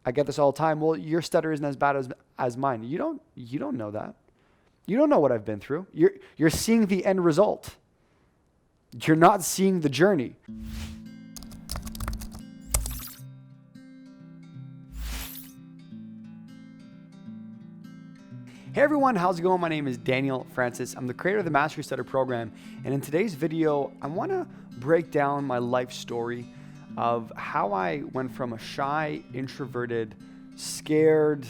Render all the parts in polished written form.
I get this all the time. Well, your stutter isn't as bad as mine. You don't know that. You don't know what I've been through. You're seeing the end result. You're not seeing the journey. Hey everyone, how's it going? My name is Daniel Francis. I'm the creator of the Mastery Stutter program. And in today's video, I want to break down my life story of how I went from a shy, introverted, scared,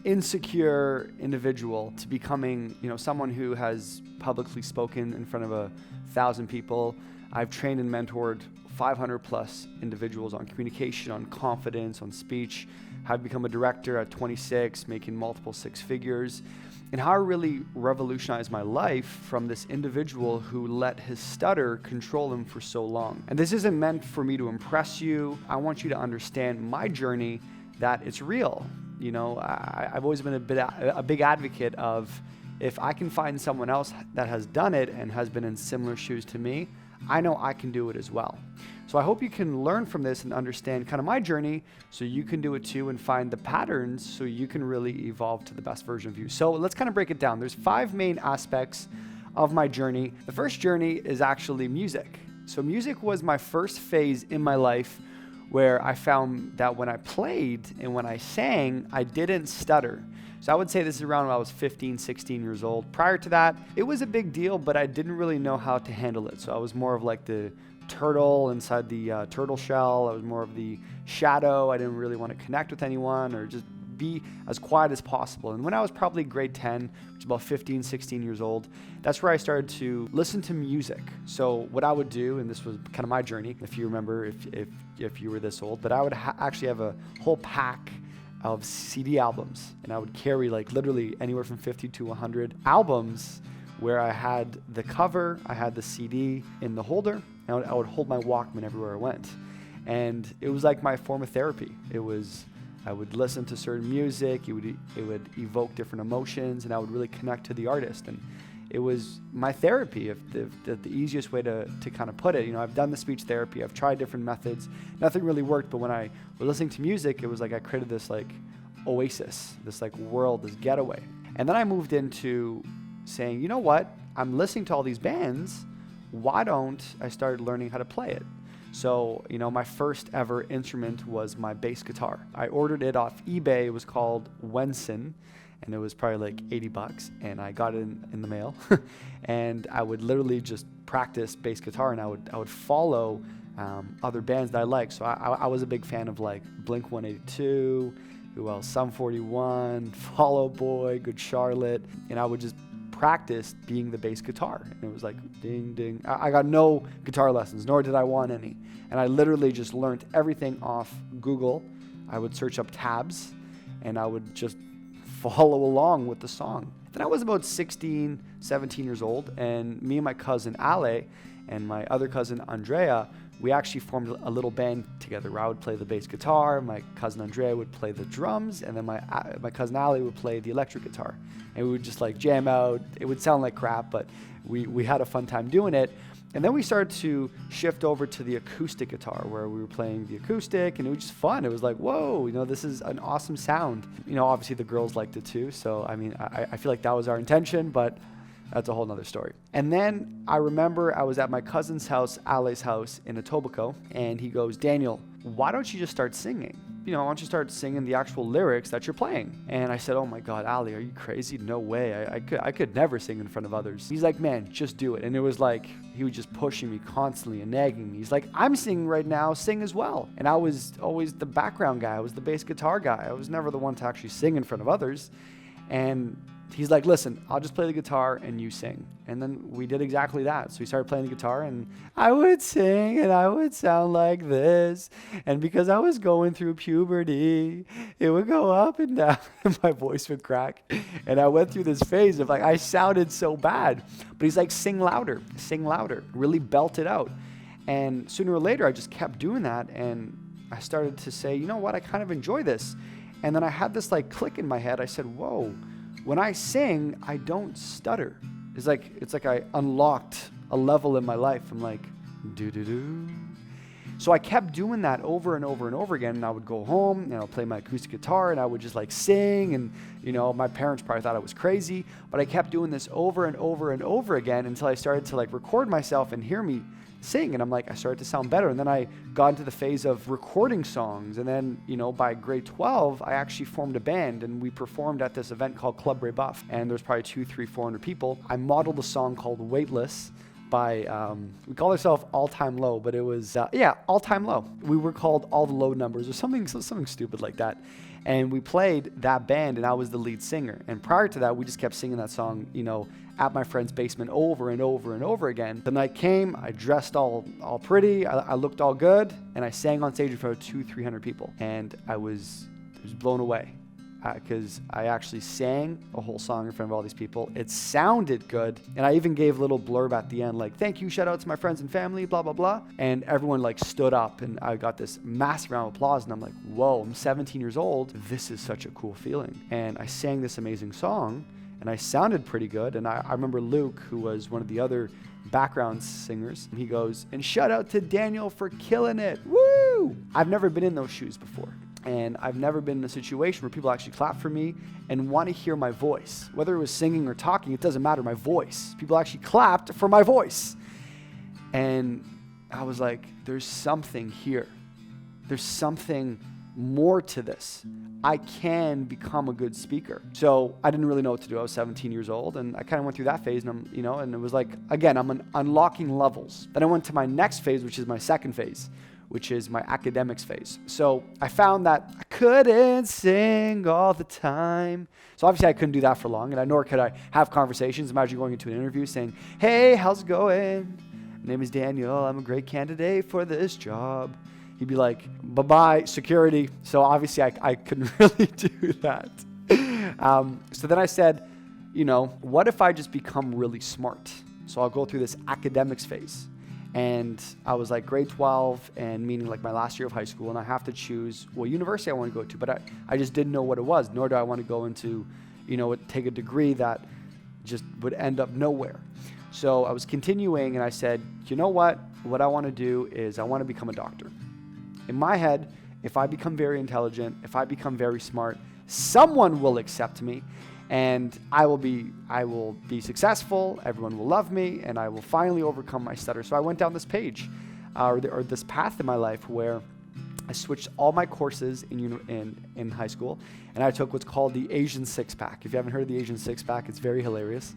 insecure individual to becoming, someone who has publicly spoken in front of 1,000 people. I've trained and mentored 500 plus individuals on communication, on confidence, on speech. How I've become a director at 26, making multiple six figures, and how I really revolutionized my life from this individual who let his stutter control him for so long. And this isn't meant for me to impress you. I want you to understand my journey, that it's real. I've always been a big advocate of, if I can find someone else that has done it and has been in similar shoes to me, I know I can do it as well. So I hope you can learn from this and understand kind of my journey so you can do it too and find the patterns so you can really evolve to the best version of you. So let's kind of break it down. There's 5 main aspects of my journey. The first journey is actually music. So music was my first phase in my life where I found that when I played and when I sang, I didn't stutter. So I would say this is around when I was 15, 16 years old. Prior to that, it was a big deal, but I didn't really know how to handle it. So I was more of like the turtle inside the turtle shell. I was more of the shadow. I didn't really want to connect with anyone or just be as quiet as possible. And when I was probably grade 10, which is about 15, 16 years old, that's where I started to listen to music. So what I would do, and this was kind of my journey, if you remember, if you were this old, but I would actually have a whole pack of CD albums, and I would carry like literally anywhere from 50 to 100 albums where I had the cover, I had the CD in the holder, and I would hold my Walkman everywhere I went. And it was like my form of therapy. I would listen to certain music, it would evoke different emotions, and I would really connect to the artist. And it was my therapy, if the easiest way to kind of put it. I've done the speech therapy, I've tried different methods, nothing really worked, but when I was listening to music, it was like I created this like oasis, this like world, this getaway. And then I moved into saying, you know what, I'm listening to all these bands, why don't I start learning how to play it? So, my first ever instrument was my bass guitar. I ordered it off eBay. It was called Wenson, and it was probably like $80, and I got it in the mail. And I would literally just practice bass guitar, and I would follow other bands that I liked. So I was a big fan of like Blink-182, who else? Sum 41, Fall Out Boy, Good Charlotte, and I would just practice being the bass guitar. And it was like ding ding. I got no guitar lessons, nor did I want any. And I literally just learned everything off Google. I would search up tabs and I would just follow along with the song. Then I was about 16, 17 years old, and me and my cousin Ale and my other cousin Andrea, we actually formed a little band together where I would play the bass guitar, my cousin Andrea would play the drums, and then my cousin Ali would play the electric guitar. And we would just like jam out. It would sound like crap, but we had a fun time doing it. And then we started to shift over to the acoustic guitar, where we were playing the acoustic, and it was just fun. It was like, whoa, this is an awesome sound. Obviously the girls liked it too. So, I feel like that was our intention, but that's a whole nother story. And then I remember I was at my cousin's house, Ale's house in Etobicoke, and he goes, Daniel, why don't you just start singing? Why don't you start singing the actual lyrics that you're playing? And I said, oh my God, Ali, are you crazy? No way. I could never sing in front of others. He's like, man, just do it. And it was like, he was just pushing me constantly and nagging me. He's like, I'm singing right now, sing as well. And I was always the background guy. I was the bass guitar guy. I was never the one to actually sing in front of others. And he's like, listen, I'll just play the guitar and you sing. And then we did exactly that. So we started playing the guitar, and I would sing and I would sound like this. And because I was going through puberty, it would go up and down and my voice would crack. And I went through this phase of like, I sounded so bad. But he's like, sing louder, really belt it out. And sooner or later, I just kept doing that. And I started to say, you know what, I kind of enjoy this. And then I had this like click in my head. I said, whoa. When I sing, I don't stutter. It's like I unlocked a level in my life. I'm like, do-do-do. So I kept doing that over and over and over again. And I would go home and I'll play my acoustic guitar and I would just like sing. And, my parents probably thought I was crazy, but I kept doing this over and over and over again until I started to like record myself and hear me sing. And I started to sound better. And then I got into the phase of recording songs. And then, by grade 12, I actually formed a band and we performed at this event called Club Rebuff. And there's probably 200, 300, 400 people. I modeled a song called Weightless by, we call ourselves All Time Low, but it was, All Time Low. We were called All the Low Numbers or something stupid like that. And we played that band and I was the lead singer. And prior to that, we just kept singing that song, at my friend's basement over and over and over again. The night came, I dressed all pretty, I looked all good, and I sang on stage in front of 200, 300 people. And I was blown away because I actually sang a whole song in front of all these people. It sounded good. And I even gave a little blurb at the end, like, thank you, shout out to my friends and family, blah, blah, blah. And everyone like stood up and I got this massive round of applause. And I'm like, whoa, I'm 17 years old. This is such a cool feeling. And I sang this amazing song and I sounded pretty good. And I remember Luke, who was one of the other background singers, he goes, and shout out to Daniel for killing it. Woo! I've never been in those shoes before. And I've never been in a situation where people actually clap for me and want to hear my voice. Whether it was singing or talking, it doesn't matter, my voice. People actually clapped for my voice. And I was like, there's something here. There's something more to this. I can become a good speaker. So I didn't really know what to do. I was 17 years old and I kind of went through that phase and and it was like, again, I'm unlocking levels. Then I went to my next phase, which is my second phase, which is my academics phase. So I found that I couldn't sing all the time. So obviously I couldn't do that for long, and nor could I have conversations. Imagine going into an interview saying, hey, how's it going? My name is Daniel. I'm a great candidate for this job. He'd be like, bye-bye, security. So obviously I couldn't really do that. So then I said, what if I just become really smart? So I'll go through this academics phase. And I was like grade 12 and meaning like my last year of high school, and I have to choose what university I want to go to, but I just didn't know what it was, nor do I want to go into, take a degree that just would end up nowhere. So I was continuing and I said, what I want to do is I want to become a doctor. In my head, if I become very intelligent, if I become very smart, someone will accept me. And I will be successful, everyone will love me, and I will finally overcome my stutter. So I went down this page, or this path in my life where I switched all my courses in high school, and I took what's called the Asian Six-Pack. If you haven't heard of the Asian Six-Pack, it's very hilarious.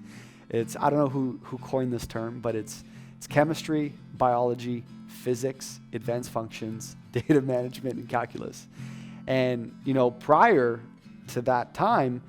I don't know who coined this term, but it's chemistry, biology, physics, advanced functions, data management, and calculus. And, prior to that time,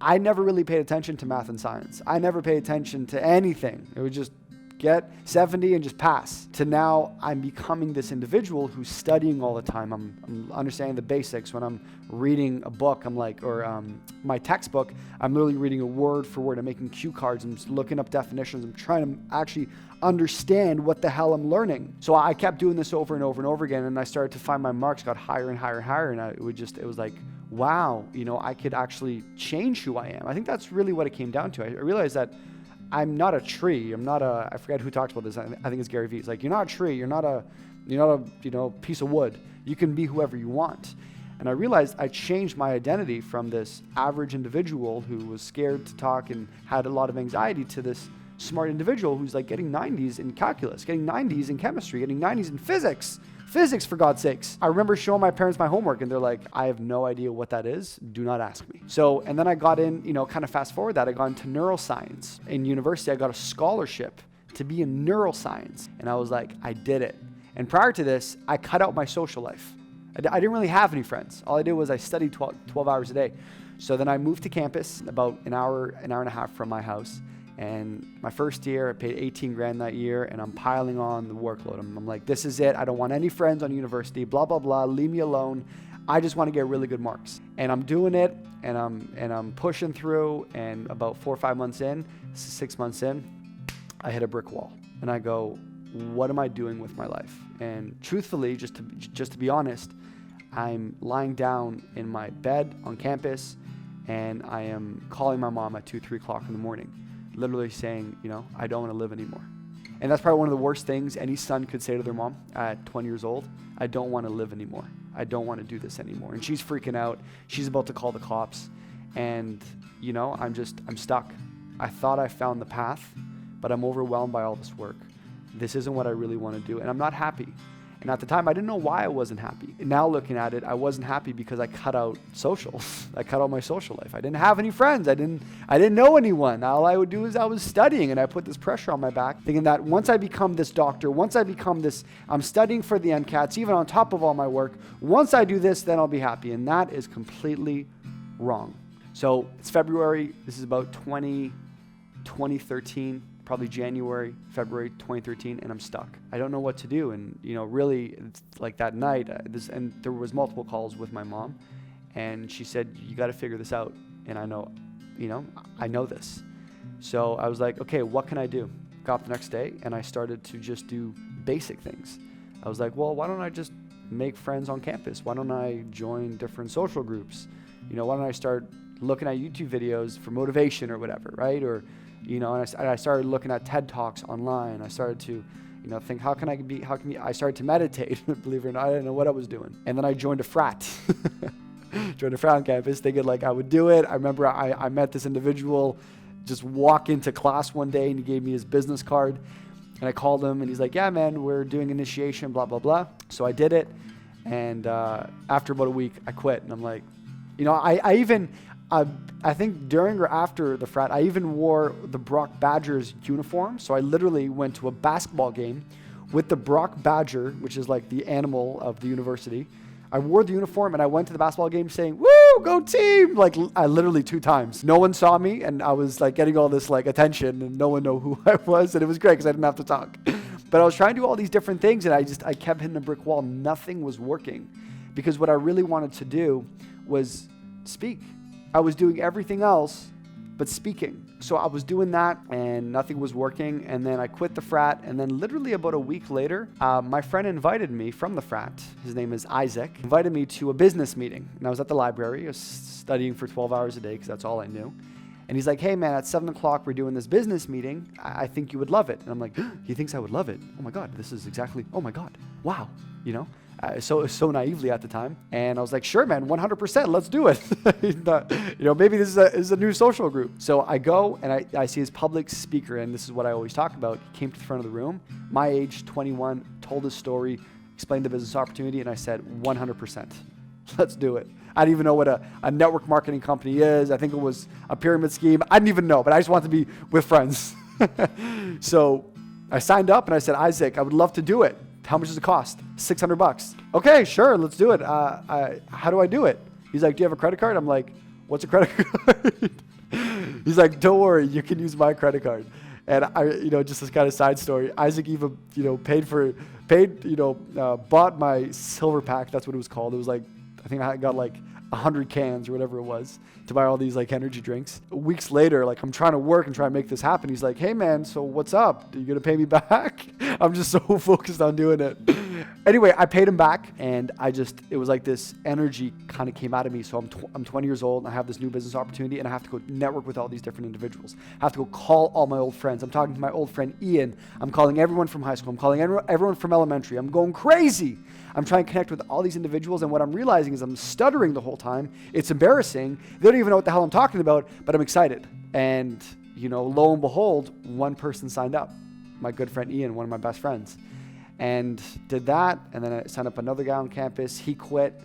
I never really paid attention to math and science. I never paid attention to anything. It would just get 70 and just pass. To now, I'm becoming this individual who's studying all the time. I'm understanding the basics. When I'm reading a book, my textbook, I'm literally reading a word for word. I'm making cue cards. I'm just looking up definitions. I'm trying to actually understand what the hell I'm learning. So I kept doing this over and over and over again, and I started to find my marks got higher and higher and higher, and it was like, wow, I could actually change who I am. I think that's really what it came down to. I realized that I'm not a tree. I forget who talked about this. I think it's Gary Vee. It's like, you're not a tree. You're not a piece of wood. You can be whoever you want. And I realized I changed my identity from this average individual who was scared to talk and had a lot of anxiety to this smart individual who's like getting 90s in calculus, getting 90s in chemistry, getting 90s in physics. Physics, for God's sakes. I remember showing my parents my homework and they're like, I have no idea what that is. Do not ask me. So, and then I got in, kind of fast forward that, I got into neuroscience. In university, I got a scholarship to be in neuroscience. And I was like, I did it. And prior to this, I cut out my social life. I didn't really have any friends. All I did was I studied 12 hours a day. So then I moved to campus about an hour and a half from my house. And my first year, I paid 18 grand that year, and I'm piling on the workload. I'm like, this is it. I don't want any friends on university, blah, blah, blah. Leave me alone. I just want to get really good marks. And I'm doing it, and I'm pushing through, and about 4 or 5 months in, 6 months in, I hit a brick wall. And I go, what am I doing with my life? And truthfully, just to be honest, I'm lying down in my bed on campus, and I am calling my mom at 2, 3 o'clock in the morning, literally saying, I don't want to live anymore. And that's probably one of the worst things any son could say to their mom at 20 years old. I don't want to live anymore. I don't want to do this anymore. And she's freaking out. She's about to call the cops. And, I'm stuck. I thought I found the path, but I'm overwhelmed by all this work. This isn't what I really want to do. And I'm not happy. And at the time, I didn't know why I wasn't happy. Now looking at it, I wasn't happy because I cut out social. I cut out my social life. I didn't have any friends. I didn't know anyone. All I would do is I was studying, and I put this pressure on my back, thinking that once I become this doctor, once I become this, I'm studying for the NCATs, even on top of all my work. Once I do this, then I'll be happy. And that is completely wrong. So it's February. This is about 2013. Probably January, February 2013, and I'm stuck. I don't know what to do. And, really, it's like that night, and there was multiple calls with my mom, and she said, you got to figure this out. And I know this. So I was like, okay, what can I do? Got up the next day, and I started to just do basic things. I was like, well, why don't I just make friends on campus? Why don't I join different social groups? Why don't I start looking at YouTube videos for motivation or whatever, right? Or and I started looking at TED Talks online. I started to, think, I started to meditate, believe it or not. I didn't know what I was doing. And then I joined a frat. Joined a frat on campus, thinking like I would do it. I remember I met this individual, just walk into class one day, and he gave me his business card. And I called him, and he's like, yeah, man, we're doing initiation, blah, blah, blah. So I did it. And after about a week, I quit. And I'm like, I think during or after the frat, I even wore the Brock Badgers uniform. So I literally went to a basketball game with the Brock Badger, which is like the animal of the university. I wore the uniform, and I went to the basketball game saying, woo, go team, like I literally 2 times. No one saw me, and I was like getting all this like attention, and no one knew who I was, and it was great because I didn't have to talk. But I was trying to do all these different things, and I kept hitting a brick wall. Nothing was working because what I really wanted to do was speak. I was doing everything else but speaking. So I was doing that and nothing was working. And then I quit the frat. And then literally about a week later, my friend invited me from the frat. His name is Isaac. Invited me to a business meeting. And I was at the library. I was studying for 12 hours a day because that's all I knew. And he's like, hey man, at 7 o'clock, we're doing this business meeting. I think you would love it. And I'm like, he thinks I would love it. Oh my God, this is exactly, oh my God, wow, so naively at the time. And I was like, sure, man, 100%, let's do it. Maybe this is a new social group. So I go and I see his public speaker, and this is what I always talk about. He came to the front of the room, my age, 21, told his story, explained the business opportunity, and I said, 100%, let's do it. I didn't even know what a network marketing company is. I think it was a pyramid scheme. I didn't even know, but I just wanted to be with friends. So I signed up and I said, Isaac, I would love to do it. How much does it cost? $600. Okay, sure, let's do it. How do I do it? He's like, do you have a credit card? I'm like, what's a credit card? He's like, don't worry, you can use my credit card. And just this kind of side story. Isaac even, bought my silver pack. That's what it was called. It was like, I think I got like 100 cans or whatever it was to buy all these like energy drinks. Weeks later, like I'm trying to work and try to make this happen. He's like, hey man, so what's up? Are you going to pay me back? I'm just so focused on doing it. Anyway, I paid him back, and it was like this energy kind of came out of me. So I'm 20 years old, and I have this new business opportunity, and I have to go network with all these different individuals. I have to go call all my old friends. I'm talking to my old friend Ian. I'm calling everyone from high school. I'm calling everyone from elementary. I'm going crazy. I'm trying to connect with all these individuals, and what I'm realizing is I'm stuttering the whole time. It's embarrassing. They don't even know what the hell I'm talking about, but I'm excited. And, lo and behold, one person signed up. My good friend Ian, one of my best friends. And did that, and then I signed up another guy on campus. He quit,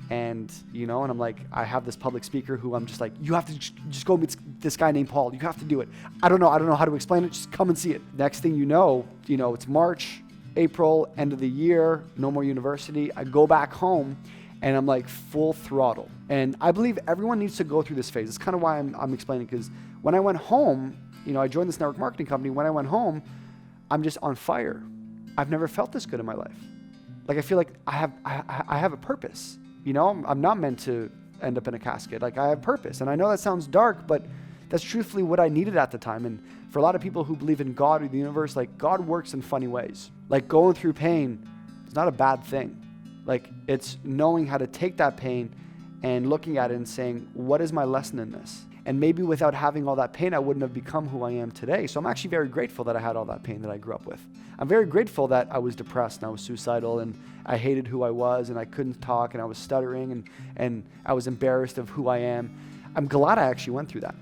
and and I'm like, I have this public speaker who I'm just like, you have to just go meet this guy named Paul. You have to do it. I don't know how to explain it. Just come and see it. Next thing you know, it's March, April, end of the year, no more university. I go back home, and I'm like full throttle. And I believe everyone needs to go through this phase. It's kind of why I'm explaining, because when I went home, I joined this network marketing company. When I went home, I'm just on fire. I've never felt this good in my life. Like I feel like I have a purpose. I'm not meant to end up in a casket. Like I have purpose. And I know that sounds dark, but that's truthfully what I needed at the time. And for a lot of people who believe in God or the universe, like God works in funny ways. Like going through pain is not a bad thing. Like it's knowing how to take that pain and looking at it and saying, what is my lesson in this? And maybe without having all that pain, I wouldn't have become who I am today. So I'm actually very grateful that I had all that pain that I grew up with. I'm very grateful that I was depressed and I was suicidal and I hated who I was and I couldn't talk and I was stuttering and I was embarrassed of who I am. I'm glad I actually went through that.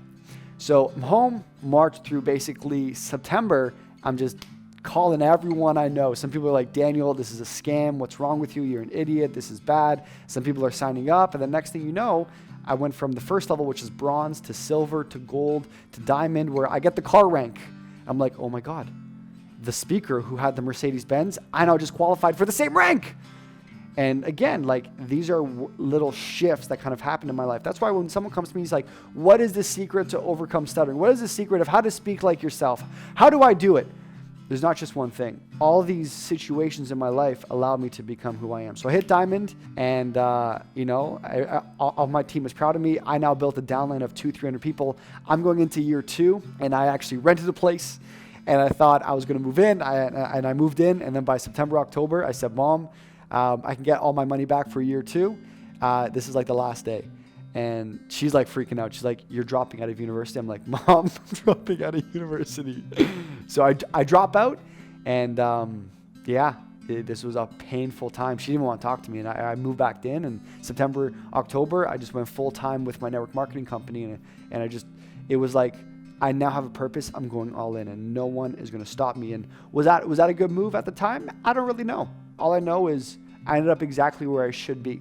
So I'm home, March through basically September. I'm just calling everyone I know. Some people are like, Daniel, this is a scam. What's wrong with you? You're an idiot. This is bad. Some people are signing up. And the next thing you know, I went from the first level, which is bronze, to silver, to gold, to diamond, where I get the car rank. I'm like, oh my God, the speaker who had the Mercedes-Benz, I now just qualified for the same rank. And again, like these are little shifts that kind of happen in my life. That's why when someone comes to me, he's like, what is the secret to overcome stuttering? What is the secret of how to speak like yourself? How do I do it? There's not just one thing. All these situations in my life allowed me to become who I am. So I hit diamond, and all my team is proud of me. I now built a downline of 200-300 people. I'm going into year 2, and I actually rented a place, and I thought I was going to move in, and I moved in, and then by September, October, I said, Mom, I can get all my money back for year 2. This is like the last day. And she's like freaking out. She's like, you're dropping out of university. I'm like, Mom, I'm dropping out of university. So I drop out, and this was a painful time. She didn't even want to talk to me, and I moved back in. And September, October, I just went full time with my network marketing company, and it was like, I now have a purpose. I'm going all in, and no one is going to stop me. And was that a good move at the time? I don't really know. All I know is I ended up exactly where I should be.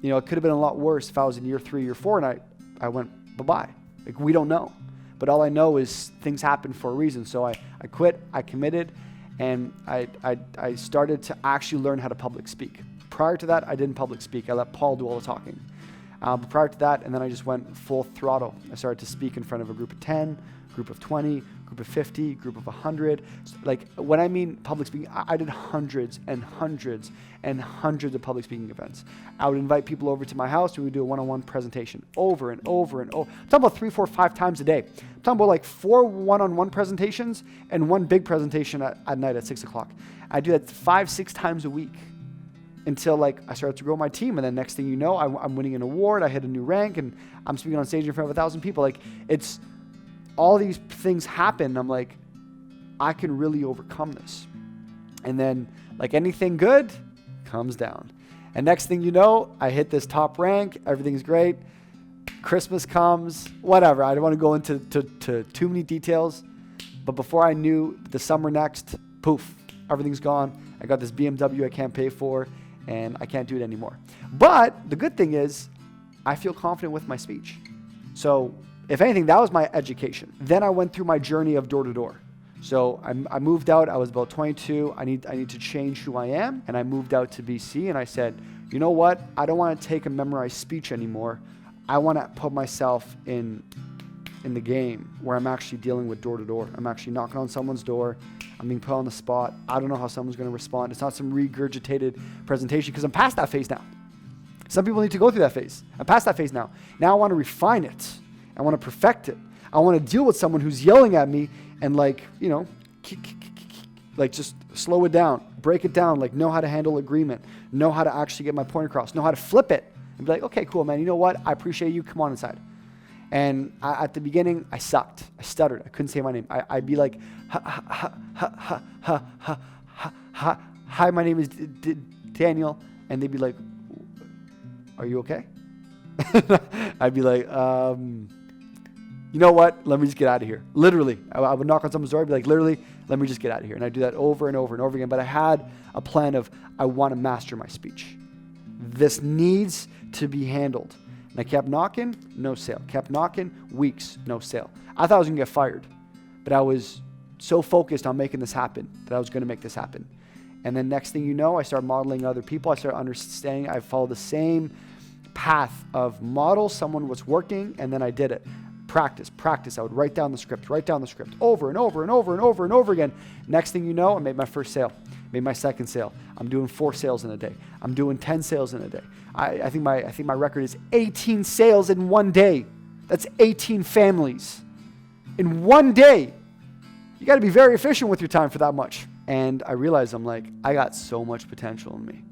You know, it could have been a lot worse if I was in year 3, year 4, and I went bye-bye. Like, we don't know. But all I know is things happen for a reason. So I quit, I committed, and I started to actually learn how to public speak. Prior to that, I didn't public speak. I let Paul do all the talking. But prior to that, and then I just went full throttle. I started to speak in front of a group of 10, group of 20, group of 50, group of 100. Like, when I mean public speaking, I did hundreds and hundreds and hundreds of public speaking events. I would invite people over to my house. We would do a one-on-one presentation over and over and over. I'm talking about 3, 4, 5 times a day. I'm talking about like 4 one-on-one presentations and 1 big presentation at night at 6 o'clock. I do that 5, 6 times a week until like I started to grow my team. And then next thing you know, I'm winning an award. I hit a new rank, and I'm speaking on stage in front of 1,000 people. Like, it's all these things happen. I'm like, I can really overcome this. And then like anything good comes down. And next thing you know, I hit this top rank. Everything's great. Christmas comes, whatever. I don't want to go into too many details. But before I knew the summer next, poof, everything's gone. I got this BMW I can't pay for, and I can't do it anymore. But the good thing is I feel confident with my speech. So if anything, that was my education. Then I went through my journey of door to door. So I moved out. I was about 22. I need to change who I am. And I moved out to BC, and I said, you know what? I don't want to take a memorized speech anymore. I want to put myself in the game where I'm actually dealing with door to door. I'm actually knocking on someone's door. I'm being put on the spot. I don't know how someone's going to respond. It's not some regurgitated presentation, because I'm past that phase now. Some people need to go through that phase. I'm past that phase now. Now I want to refine it. I want to perfect it. I want to deal with someone who's yelling at me and like just slow it down, break it down, like know how to handle agreement, know how to actually get my point across, know how to flip it and be like, okay, cool, man. You know what? I appreciate you. Come on inside. And at the beginning, I sucked. I stuttered. I couldn't say my name. I'd be like, hi, my name is Daniel. And they'd be like, are you okay? I'd be like, you know what? Let me just get out of here. Literally. I would knock on someone's door. I'd be like, literally, let me just get out of here. And I do that over and over and over again. But I had a plan of, I want to master my speech. This needs to be handled. And I kept knocking, no sale. Kept knocking, weeks, no sale. I thought I was going to get fired. But I was so focused on making this happen that I was going to make this happen. And then next thing you know, I started modeling other people. I started understanding. I followed the same path of model someone what's working, and then I did it. Practice. I would write down the script over and over and over and over and over again. Next thing you know, I made my first sale, made my second sale. I'm doing 4 sales in a day. I'm doing 10 sales in a day. I think my record is 18 sales in one day. That's 18 families in one day. You got to be very efficient with your time for that much. And I realized, I'm like, I got so much potential in me.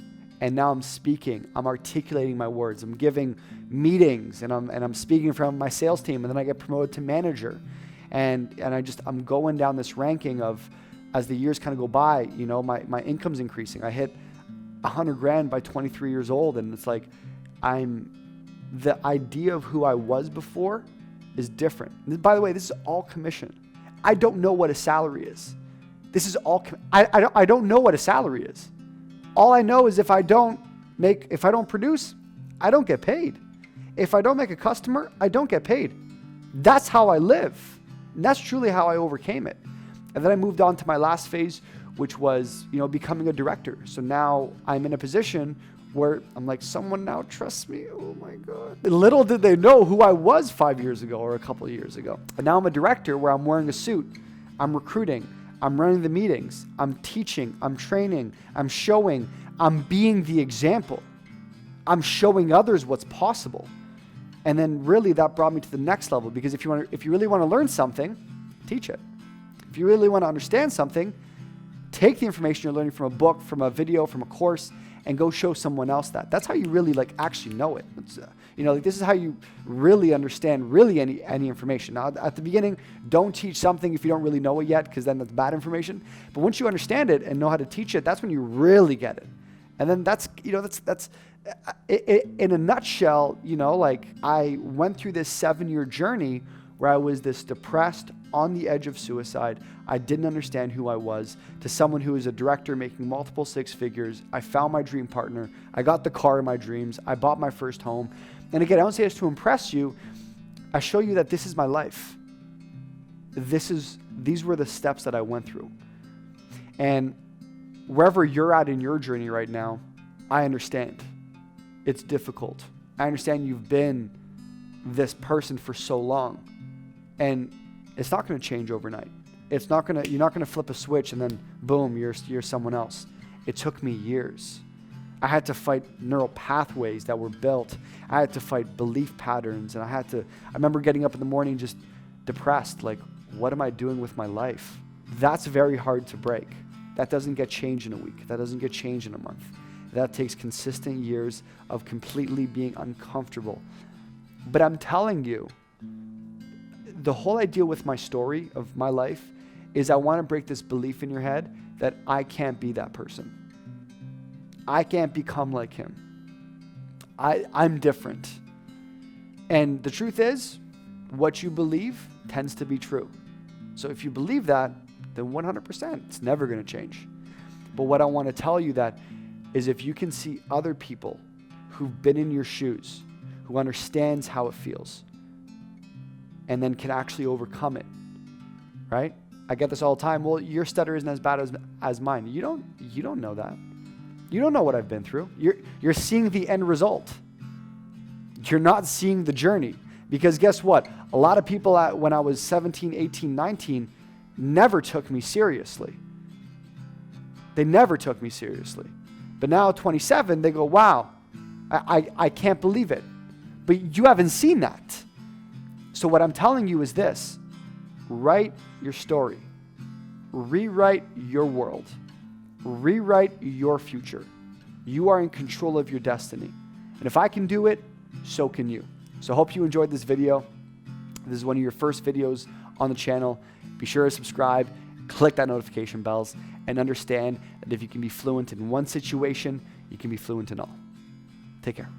And now I'm speaking, I'm articulating my words, I'm giving meetings, and I'm speaking from my sales team, and then I get promoted to manager. And I'm going down this ranking of, as the years kind of go by, my income's increasing. I hit 100 grand by 23 years old, and it's like the idea of who I was before is different. And by the way, this is all commission. I don't know what a salary is. This is all, I don't know what a salary is. All I know is if I don't produce, I don't get paid. If I don't make a customer, I don't get paid. That's how I live. And that's truly how I overcame it. And then I moved on to my last phase, which was, becoming a director. So now I'm in a position where I'm like, someone now trusts me. Oh my God. Little did they know who I was 5 years ago or a couple of years ago. And now I'm a director where I'm wearing a suit. I'm recruiting. I'm running the meetings, I'm teaching, I'm training, I'm showing, I'm being the example. I'm showing others what's possible. And then really that brought me to the next level, because if you really want to learn something, teach it. If you really want to understand something, take the information you're learning from a book, from a video, from a course, and go show someone else that. That's how you really actually know it. It's, this is how you really understand any information. Now, at the beginning, don't teach something if you don't really know it yet, because then that's bad information. But once you understand it and know how to teach it, that's when you really get it. And then that's in a nutshell, I went through this 7-year journey where I was this depressed, on the edge of suicide. I didn't understand who I was, to someone who is a director making multiple 6 figures. I found my dream partner. I got the car of my dreams. I bought my first home. And again, I don't say this to impress you. I show you that this is my life. These were the steps that I went through. And wherever you're at in your journey right now, I understand. It's difficult. I understand you've been this person for so long. And it's not going to change overnight. You're not going to flip a switch and then boom, you're someone else. It took me years. I had to fight neural pathways that were built. I had to fight belief patterns, and I remember getting up in the morning just depressed, like, what am I doing with my life? That's very hard to break. That doesn't get changed in a week. That doesn't get changed in a month. That takes consistent years of completely being uncomfortable. But I'm telling you, the whole idea with my story of my life is I want to break this belief in your head that I can't be that person. I can't become like him. I'm different. And the truth is, what you believe tends to be true. So if you believe that, then 100%, it's never going to change. But what I want to tell you that is, if you can see other people who've been in your shoes, who understands how it feels, and then can actually overcome it, right? I get this all the time. Well, your stutter isn't as bad as mine. You don't know that. You don't know what I've been through. You're seeing the end result. You're not seeing the journey. Because guess what? A lot of people when I was 17, 18, 19 never took me seriously. They never took me seriously. But now at 27, they go, wow, I can't believe it. But you haven't seen that. So what I'm telling you is this: write your story, rewrite your world, rewrite your future. You are in control of your destiny. And if I can do it, so can you. So I hope you enjoyed this video. This is one of your first videos on the channel. Be sure to subscribe, click that notification bells, and understand that if you can be fluent in one situation, you can be fluent in all. Take care.